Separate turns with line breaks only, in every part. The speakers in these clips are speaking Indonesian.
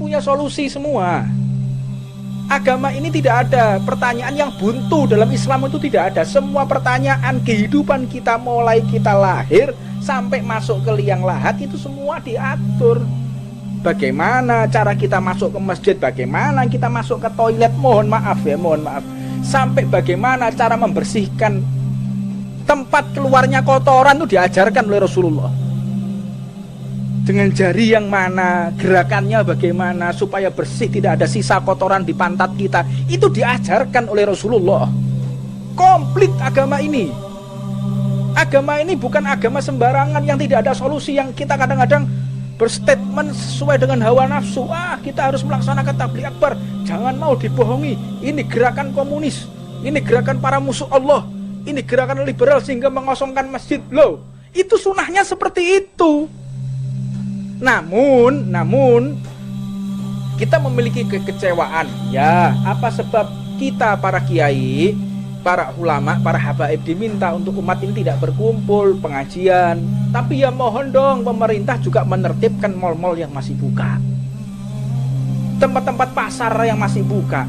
punya solusi semua. Agama ini tidak ada pertanyaan yang buntu. Dalam Islam itu tidak ada. Semua pertanyaan kehidupan kita mulai kita lahir sampai masuk ke liang lahat itu semua diatur. Bagaimana cara kita masuk ke masjid, bagaimana kita masuk ke toilet, mohon maaf, sampai bagaimana cara membersihkan tempat keluarnya kotoran itu diajarkan oleh Rasulullah. Dengan jari yang mana, gerakannya bagaimana supaya bersih, tidak ada sisa kotoran di pantat kita, itu diajarkan oleh Rasulullah. Komplit agama ini. Agama ini bukan agama sembarangan yang tidak ada solusi, yang kita kadang-kadang berstatement sesuai dengan hawa nafsu. Kita harus melaksanakan tabligh akbar, jangan mau dibohongi. Ini gerakan komunis, ini gerakan para musuh Allah, ini gerakan liberal sehingga mengosongkan masjid. Loh, itu sunahnya seperti itu. Namun kita memiliki kekecewaan. Ya, apa sebab kita para kiai, para ulama, para habaib diminta untuk umat ini tidak berkumpul pengajian. Tapi ya mohon dong pemerintah juga menertibkan mal-mal yang masih buka, tempat-tempat pasar yang masih buka,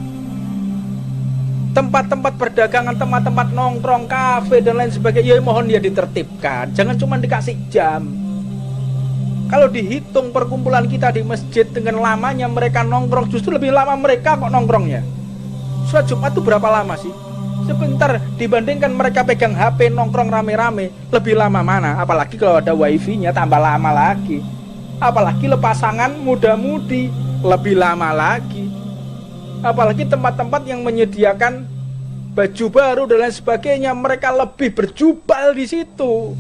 tempat-tempat perdagangan, tempat-tempat nongkrong, kafe dan lain sebagainya. Ya mohon ya ditertibkan. Jangan cuma dikasih jam. Kalau dihitung perkumpulan kita di masjid dengan lamanya mereka nongkrong, justru lebih lama mereka kok nongkrongnya. Sholat Jumat itu berapa lama sih? Sebentar dibandingkan mereka pegang HP nongkrong rame-rame, lebih lama mana? Apalagi kalau ada wifi-nya tambah lama lagi. Apalagi pasangan muda-mudi lebih lama lagi. Apalagi tempat-tempat yang menyediakan baju baru dan lain sebagainya, mereka lebih berjubal di situ.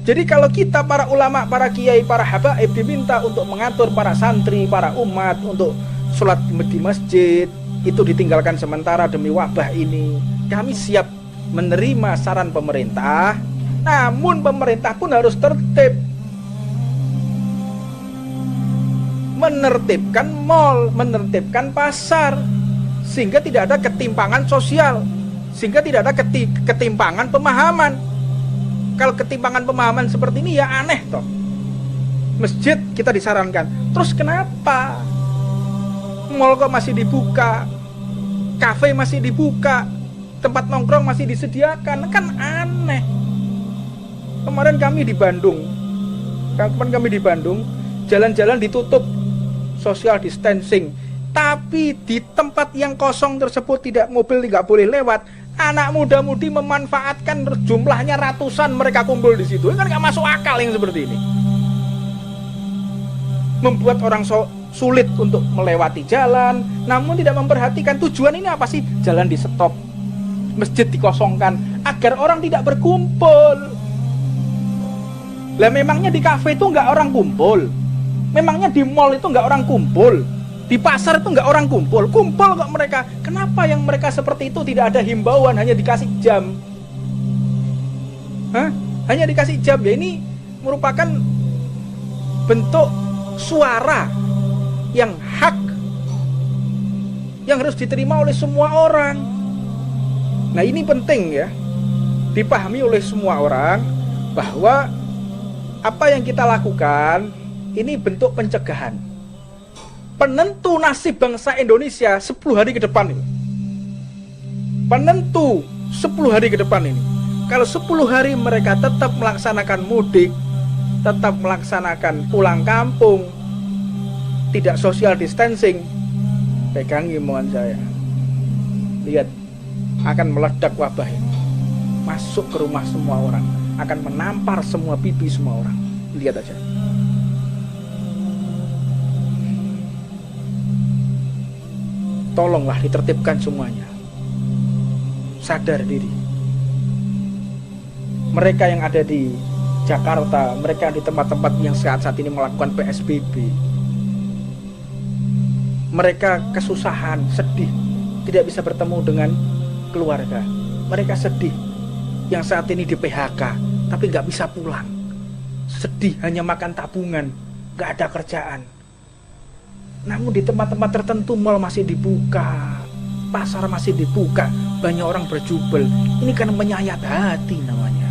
Jadi kalau kita para ulama, para kiai, para habaib diminta untuk mengatur para santri, para umat untuk sholat di masjid, itu ditinggalkan sementara demi wabah ini. Kami siap menerima saran pemerintah, namun pemerintah pun harus tertib, menertibkan mal, menertibkan pasar, sehingga tidak ada ketimpangan sosial, sehingga tidak ada ketimpangan pemahaman. Kalau ketimpangan pemahaman seperti ini ya aneh toh. Masjid kita disarankan, terus kenapa mal kok masih dibuka, kafe masih dibuka, tempat nongkrong masih disediakan? Kan aneh. Kemarin kami di Bandung, jalan-jalan ditutup, social distancing, tapi di tempat yang kosong tersebut mobil tidak boleh lewat. Anak muda-mudi memanfaatkan jumlahnya ratusan, mereka kumpul di situ. Ini kan gak masuk akal yang seperti ini. Membuat orang sulit untuk melewati jalan, namun tidak memperhatikan tujuan ini apa sih? Jalan di stop, masjid dikosongkan agar orang tidak berkumpul. Lah memangnya di kafe itu nggak orang kumpul? Memangnya di mall itu nggak orang kumpul? Di pasar itu nggak orang kumpul kok mereka. Kenapa yang mereka seperti itu tidak ada himbauan, hanya dikasih jam? Hanya dikasih jam. Ya ini merupakan bentuk suara yang hak, yang harus diterima oleh semua orang. Nah ini penting ya, dipahami oleh semua orang bahwa apa yang kita lakukan ini bentuk pencegahan. Penentu nasib bangsa Indonesia 10 hari ke depan ini. Penentu 10 hari ke depan ini. Kalau 10 hari mereka tetap melaksanakan mudik, tetap melaksanakan pulang kampung, tidak social distancing, pegangi mohon saya, lihat akan meledak wabah ini, masuk ke rumah semua orang, akan menampar semua pipi semua orang. Lihat aja. Tolonglah ditertibkan semuanya. Sadar diri. Mereka yang ada di Jakarta, mereka di tempat-tempat yang saat ini melakukan PSBB, mereka kesusahan, sedih, tidak bisa bertemu dengan keluarga. Mereka sedih yang saat ini di PHK, tapi gak bisa pulang. Sedih hanya makan tabungan, gak ada kerjaan. Namun di tempat-tempat tertentu mal masih dibuka, pasar masih dibuka, banyak orang berjubel. Ini kan menyayat hati namanya.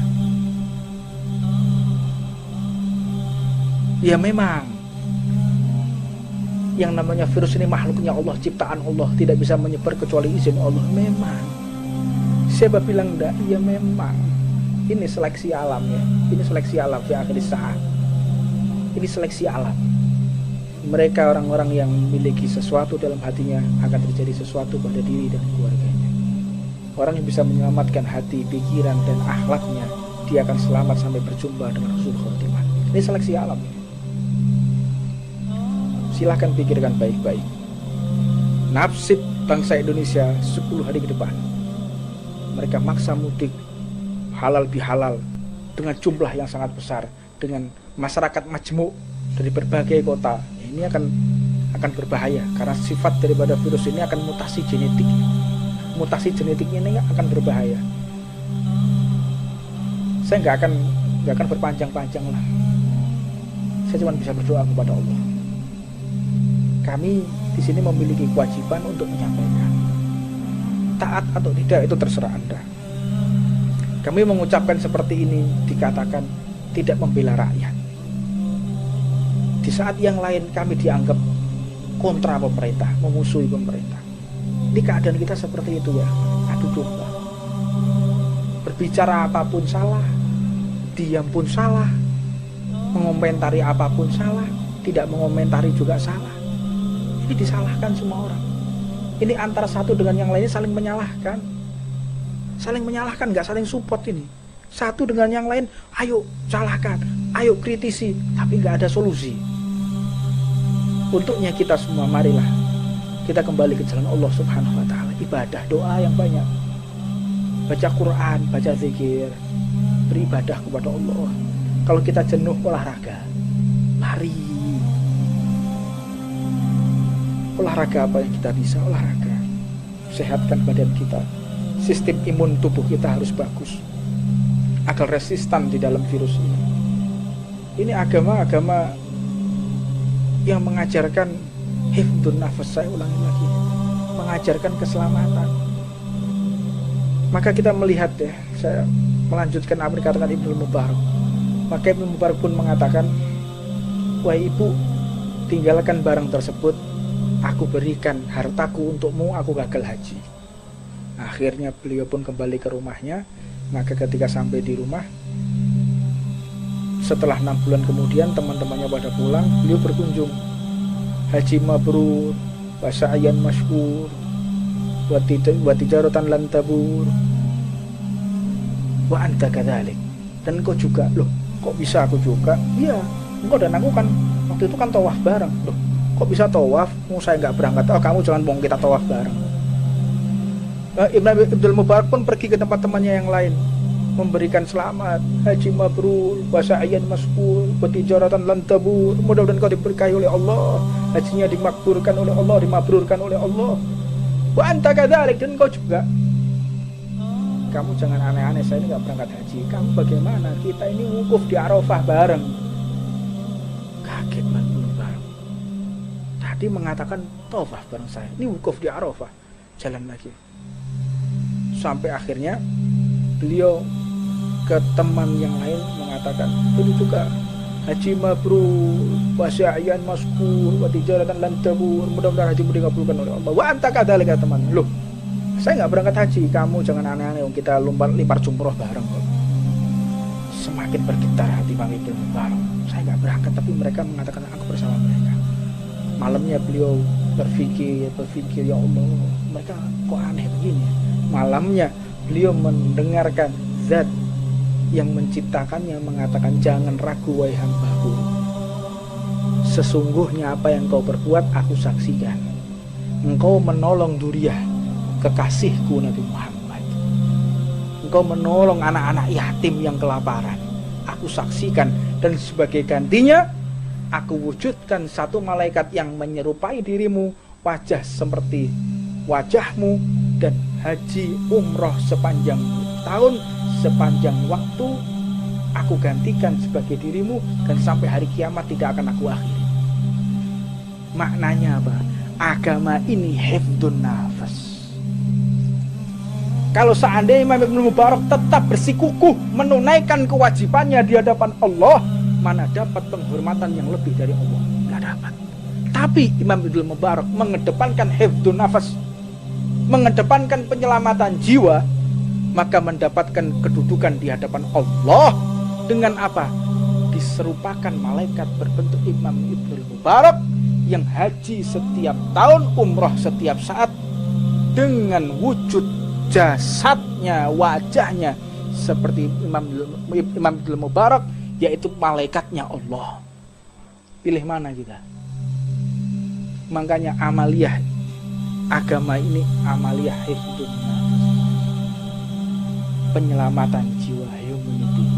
Ya memang Yang namanya virus ini makhluknya Allah, ciptaan Allah, tidak bisa menyebar kecuali izin Allah. Memang. Siapa bilang enggak? Iya memang. Ini seleksi alam ya. Ini seleksi alam fi akhir saat. Ini seleksi alam. Mereka orang-orang yang memiliki sesuatu dalam hatinya akan terjadi sesuatu pada diri dan keluarganya. Orang yang bisa menyelamatkan hati, pikiran dan akhlaknya, dia akan selamat sampai berjumpa dengan Rasul Khotimah. Ini seleksi alam. Silahkan pikirkan baik-baik. Nasib bangsa Indonesia 10 hari ke depan. Mereka maksa mudik halal bihalal dengan jumlah yang sangat besar, dengan masyarakat majmuk dari berbagai kota. Ini akan berbahaya karena sifat daripada virus ini akan mutasi genetik. Mutasi genetiknya ini akan berbahaya. Saya nggak akan berpanjang-panjang lah. Saya cuma bisa berdoa kepada Allah. Kami di sini memiliki kewajiban untuk menyampaikan. Taat atau tidak itu terserah Anda. Kami mengucapkan seperti ini dikatakan tidak membela rakyat. Di saat yang lain kami dianggap kontra pemerintah, memusuhi pemerintah. Di keadaan kita seperti itu ya, adu domba. Berbicara apapun salah, diam pun salah, mengomentari apapun salah, tidak mengomentari juga salah. Ini disalahkan semua orang. Ini antara satu dengan yang lainnya saling menyalahkan. Saling menyalahkan, gak saling support ini. Satu dengan yang lain, ayo salahkan, ayo kritisi, tapi gak ada solusi. Untuknya kita semua, marilah kita kembali ke jalan Allah Subhanahu wa ta'ala. Ibadah, doa yang banyak, baca Quran, baca zikir, beribadah kepada Allah. Kalau kita jenuh, olahraga, lari. Olahraga apa yang kita bisa? Olahraga. Sehatkan badan kita. Sistem imun tubuh kita harus bagus agar resistan di dalam virus ini. Ini agama-agama yang mengajarkan hifdzun nafas, saya ulangi lagi, mengajarkan keselamatan. Maka kita melihat ya, saya melanjutkan apa dikatakan Ibnu Mubarak. Maka Ibnu Mubarak pun mengatakan, wahai ibu, tinggalkan barang tersebut, aku berikan hartaku untukmu, aku gagal haji. Akhirnya beliau pun kembali ke rumahnya. Maka ketika sampai di rumah, setelah 6 bulan kemudian teman-temannya pada pulang, beliau berkunjung. Haji mabrur, wa sa'yan masykur, wa tijaratan lan tabur, wa anta kadzalik. Dan kau juga, loh kok bisa aku juga? Iya, engkau dan aku kan waktu itu kan tawaf bareng. Loh kok bisa tawaf? Mau saya nggak berangkat? Oh kamu jangan bohong, kita tawaf bareng. Ibn Abdul Mubarak pun pergi ke tempat temannya yang lain, memberikan selamat, haji mabrur, wa sa'yan masykur, wa tijaratan lan tabur. Mudah-mudahan kau diberkahi oleh Allah, hajinya dimakburkan oleh Allah, dimabrurkan oleh Allah. Wa anta kadzalik, dan kau juga. Kamu jangan aneh-aneh, saya ini gak berangkat haji. Kamu bagaimana? Kita ini wukuf di Arafah bareng. Kaget Mubarak. Tadi mengatakan tawaf bareng saya, ini wukuf di Arafah. Jalan lagi. Sampai akhirnya beliau ke teman yang lain mengatakan, itu juga haji mabrur, wa sa'yan masykur, wa tijaratan lan tabur. Mudah-mudahan hajimu dikabulkan oleh Allah. Wa anta kadzalika, teman. Loh, saya nggak berangkat haji, kamu jangan aneh-aneh, kita lempar jumroh bareng kok. Semakin bergetar hati Bang Ibnu Mubarak. Saya nggak berangkat, tapi mereka mengatakan aku bersama mereka. Malamnya beliau berpikir, ya Allah, mereka kok aneh begini. Malamnya beliau mendengarkan zat yang menciptakannya mengatakan, jangan ragu wahai hambaku, sesungguhnya apa yang kau perbuat aku saksikan. Engkau menolong Duriyah, kekasihku Nabi Muhammad. Engkau menolong anak-anak yatim yang kelaparan, aku saksikan. Dan sebagai gantinya aku wujudkan satu malaikat yang menyerupai dirimu, wajah seperti wajahmu, dan haji umroh sepanjang tahun, sepanjang waktu aku gantikan sebagai dirimu, dan sampai hari kiamat tidak akan aku akhiri. Maknanya apa? Agama ini hifdzun nafas. Kalau seandainya Imam Ibnu Mubarak tetap bersikukuh menunaikan kewajibannya di hadapan Allah, mana dapat penghormatan yang lebih dari Allah? Nggak dapat. Tapi Imam Ibnul Mubarak mengedepankan hifdzun nafas, mengedepankan penyelamatan jiwa, maka mendapatkan kedudukan di hadapan Allah dengan apa? Diserupakan malaikat berbentuk Imam Ibnul Mubarak yang haji setiap tahun, umroh setiap saat, dengan wujud jasadnya, wajahnya seperti Imam Ibnul Mubarak, yaitu malaikatnya Allah. Pilih mana kita? Makanya amaliyah agama ini amaliyah hifdzun nafas, penyelamatan jiwa, humanity.